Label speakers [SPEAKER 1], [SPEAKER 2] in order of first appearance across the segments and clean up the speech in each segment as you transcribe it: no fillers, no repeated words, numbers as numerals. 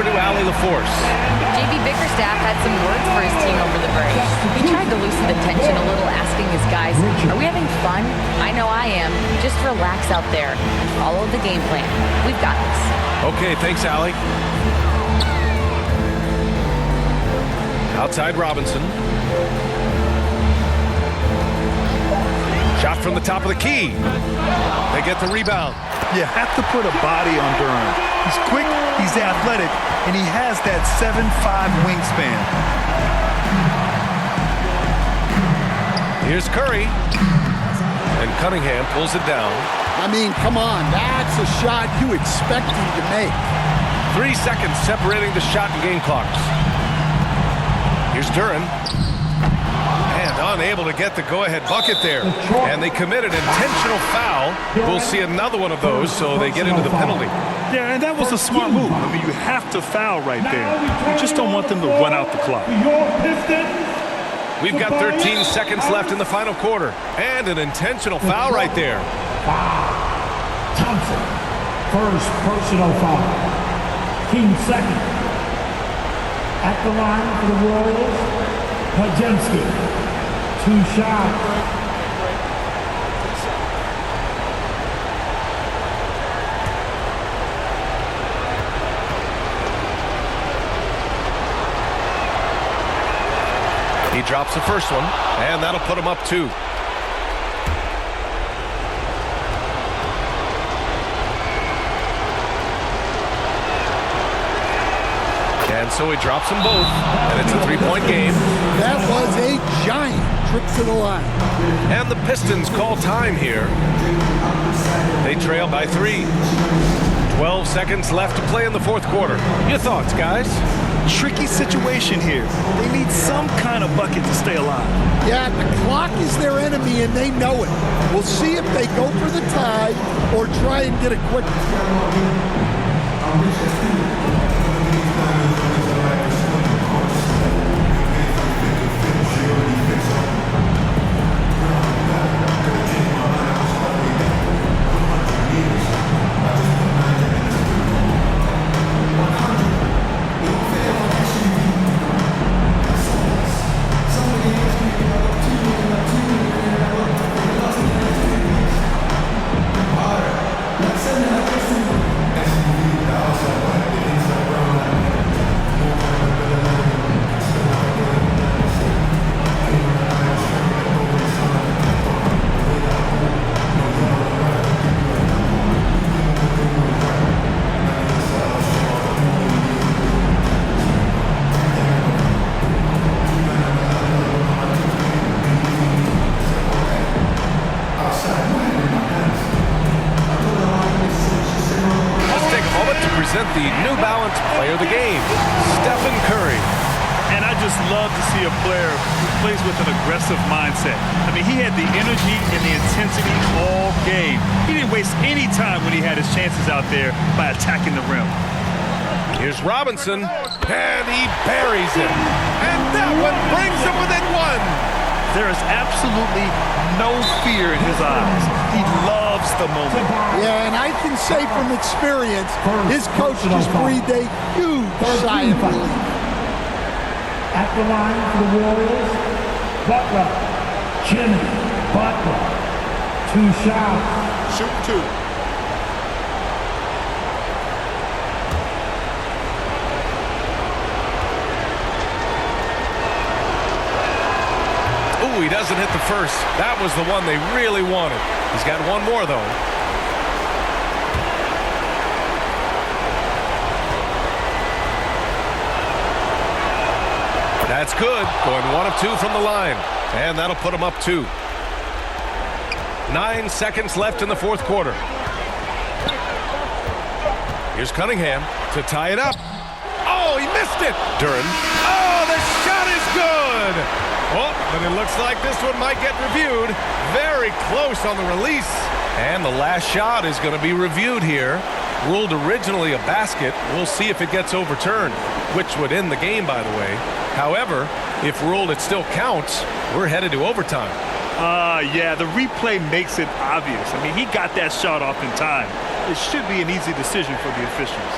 [SPEAKER 1] to alley the force.
[SPEAKER 2] JB Bickerstaff had some words for his team over the break. He tried to loosen the tension a little, asking his guys, are we having fun? I know I am. Just relax out there and follow the game plan. We've got this.
[SPEAKER 1] Okay, thanks, Allie. Outside Robinson. Shot from the top of the key. They get the rebound.
[SPEAKER 3] You have to put a body on Duren. He's quick, he's athletic, and he has that 7'5" wingspan.
[SPEAKER 1] Here's Curry. And Cunningham pulls it down.
[SPEAKER 4] I mean, come on, that's a shot you expect him to make.
[SPEAKER 1] 3 seconds separating the shot and game clocks. Here's Duren. And unable to get the go-ahead bucket there. And they commit an intentional foul. We'll see another one of those, so they get into the penalty.
[SPEAKER 3] Yeah, and that was a smart move. I mean, you have to foul right there. You just don't want them to run out the clock.
[SPEAKER 1] We've got 13 seconds left in the final quarter. And an intentional foul right there.
[SPEAKER 5] Thompson, first personal foul. King second. At the line for the Warriors, Pajemski. 2 shots.
[SPEAKER 1] He drops the first one, and that'll put him up 2. And so he drops them both, and it's a 3-point game.
[SPEAKER 4] That was a giant trip to the line.
[SPEAKER 1] And the Pistons call time here. They trail by 3. 12 seconds left to play in the fourth quarter. Your thoughts, guys?
[SPEAKER 3] Tricky situation here. They need some kind of bucket to stay alive.
[SPEAKER 4] Yeah, the clock is their enemy, and they know it. We'll see if they go for the tie or try and get a quick...
[SPEAKER 1] The New Balance Player of the Game, Stephen Curry.
[SPEAKER 3] And I just love to see a player who plays with an aggressive mindset. I mean, he had the energy and the intensity all game. He didn't waste any time when he had his chances out there by attacking the rim.
[SPEAKER 1] Here's Robinson, and he buries him. And that one brings him within 1.
[SPEAKER 3] There is absolutely no fear in his eyes. He loves the moment.
[SPEAKER 4] Yeah, and I can say from experience, his coach just breathed a huge sigh of relief.
[SPEAKER 5] At the line for the Warriors, Butler, Jimmy Butler. 2 shots.
[SPEAKER 4] Shoot 2.
[SPEAKER 1] He doesn't hit the first. That was the one they really wanted. He's got one more, though. That's good. Going 1 of 2 from the line. And that'll put him up 2. 9 seconds left in the fourth quarter. Here's Cunningham to tie it up. Oh, he missed it. Duren. Oh, the shot is good. Oh, but it looks like this one might get reviewed. Very close on the release. And the last shot is going to be reviewed here. Ruled originally a basket. We'll see if it gets overturned, which would end the game, by the way. However, if ruled it still counts, we're headed to overtime.
[SPEAKER 3] Yeah, the replay makes it obvious. I mean, he got that shot off in time. It should be an easy decision for the officials.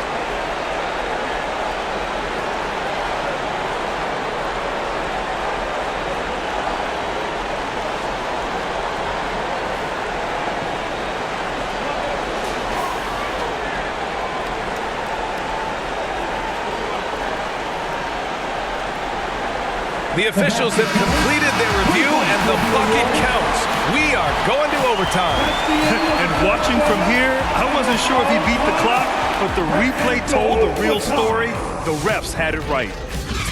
[SPEAKER 1] The officials have completed their review, and the bucket counts. We are going to overtime.
[SPEAKER 3] And watching from here, I wasn't sure if he beat the clock, but the replay told the real story. The refs had it right.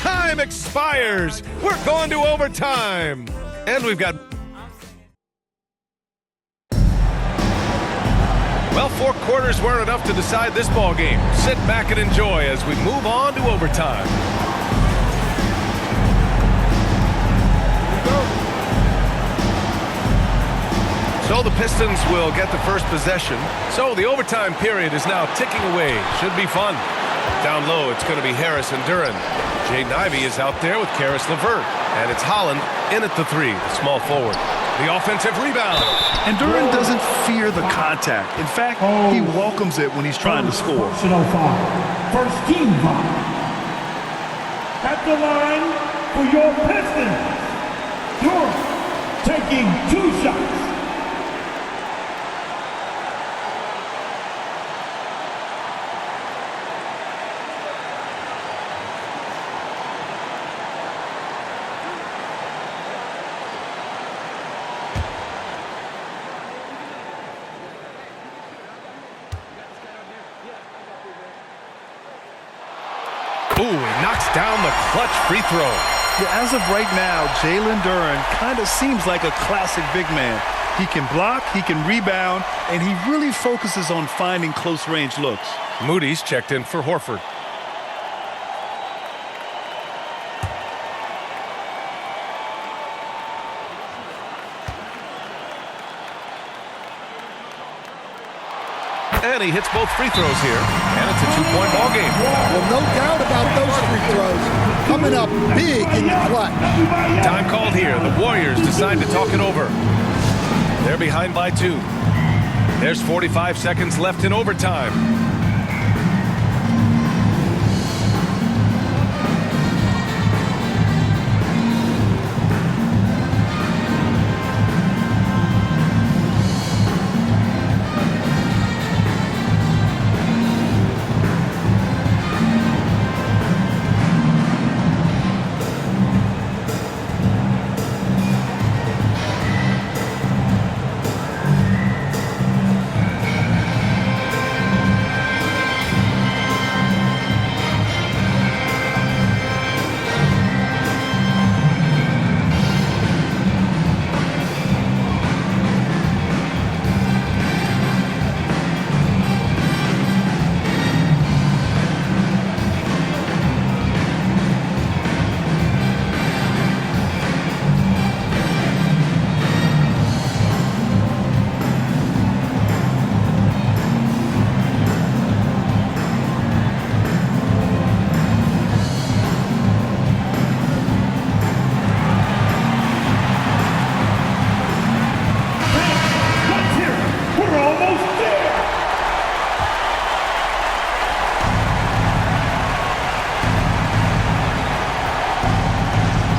[SPEAKER 1] Time expires. We're going to overtime. And we've got... Well, 4 quarters weren't enough to decide this ball game. Sit back and enjoy as we move on to overtime. So the Pistons will get the first possession. So the overtime period is now ticking away. Should be fun. Down low, it's going to be Harris and Duren. Jay Nivey is out there with Karis LeVert. And it's Holland in at the 3, the small forward. The offensive rebound.
[SPEAKER 3] And Duren doesn't fear the contact. In fact, he welcomes it when he's trying to score.
[SPEAKER 5] Personal foul. First team foul. At the line for your Pistons, Duren taking 2 shots.
[SPEAKER 1] Ooh, he knocks down the clutch free throw.
[SPEAKER 3] Yeah, as of right now, Jalen Duren kind of seems like a classic big man. He can block, he can rebound, and he really focuses on finding close-range looks.
[SPEAKER 1] Moody's checked in for Horford. And he hits both free throws here. And it's a 2-point ball game.
[SPEAKER 4] Well, no doubt about those free throws. Coming up big in the clutch.
[SPEAKER 1] Time called here. The Warriors decide to talk it over. They're behind by 2. There's 45 seconds left in overtime.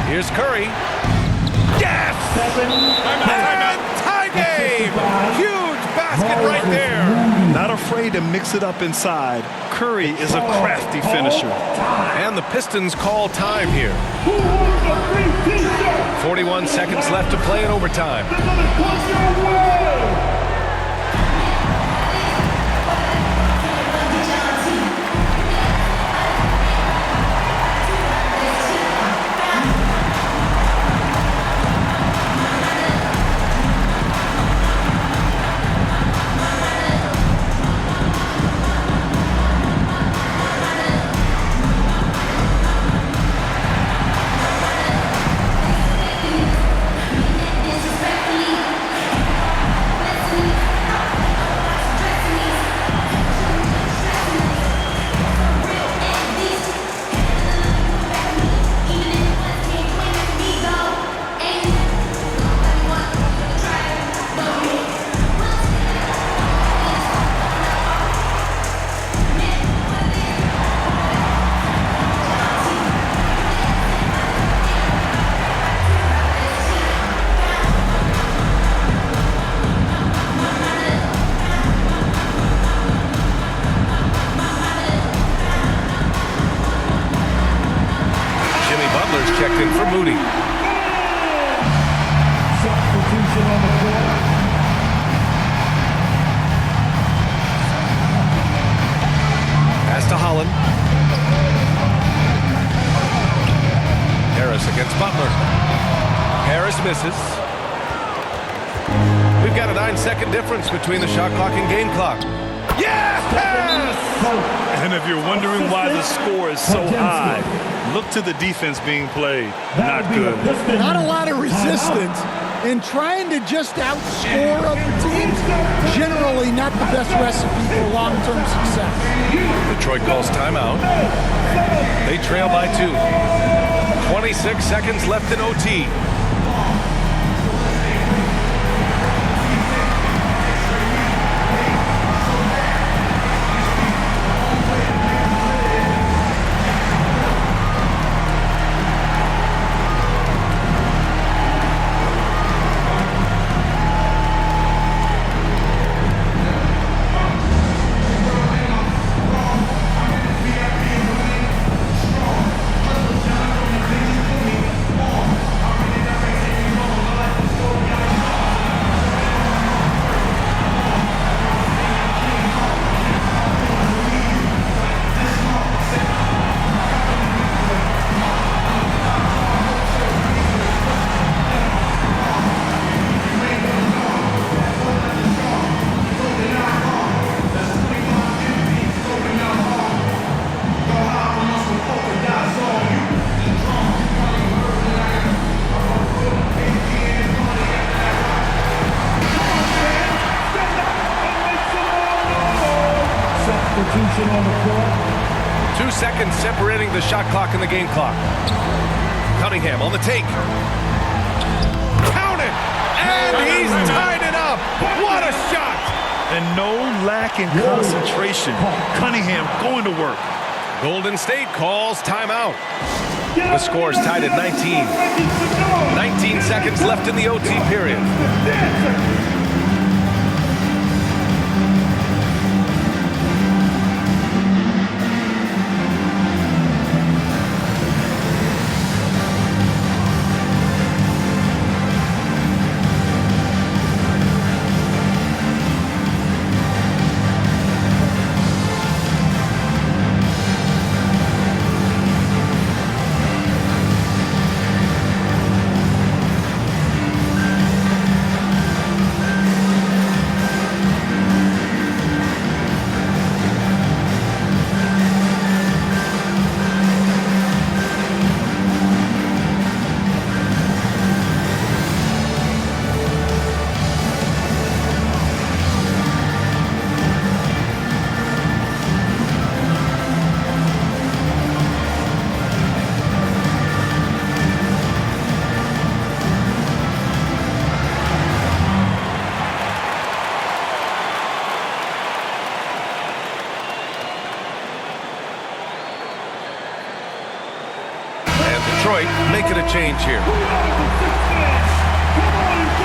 [SPEAKER 1] Here's Curry. Yes! And tie game! Huge basket right there.
[SPEAKER 3] Not afraid to mix it up inside. Curry is a crafty finisher.
[SPEAKER 1] And the Pistons call time here. 41 seconds left to play in overtime. checked in for Moody.
[SPEAKER 5] Substitution on the floor.
[SPEAKER 1] Pass to Holland. Harris against Butler. Harris misses. We've got a 9-second difference between the shot clock and game clock. Yes!
[SPEAKER 3] And if you're wondering why the score is so high, look to the defense being played. Not good.
[SPEAKER 4] Not a lot of resistance in trying to just outscore other teams. Generally not the best recipe for long-term success.
[SPEAKER 1] Detroit calls timeout. They trail by 2. 26 seconds left in OT.
[SPEAKER 5] Substitution on the floor.
[SPEAKER 1] 2 seconds separating the shot clock and the game clock. Cunningham on the take. Count it! And he's tied it up! What a shot!
[SPEAKER 3] And no lack in concentration. Cunningham going to work.
[SPEAKER 1] Golden State calls timeout. The score's tied at 19. 19 seconds left in the OT period. Detroit making a change here.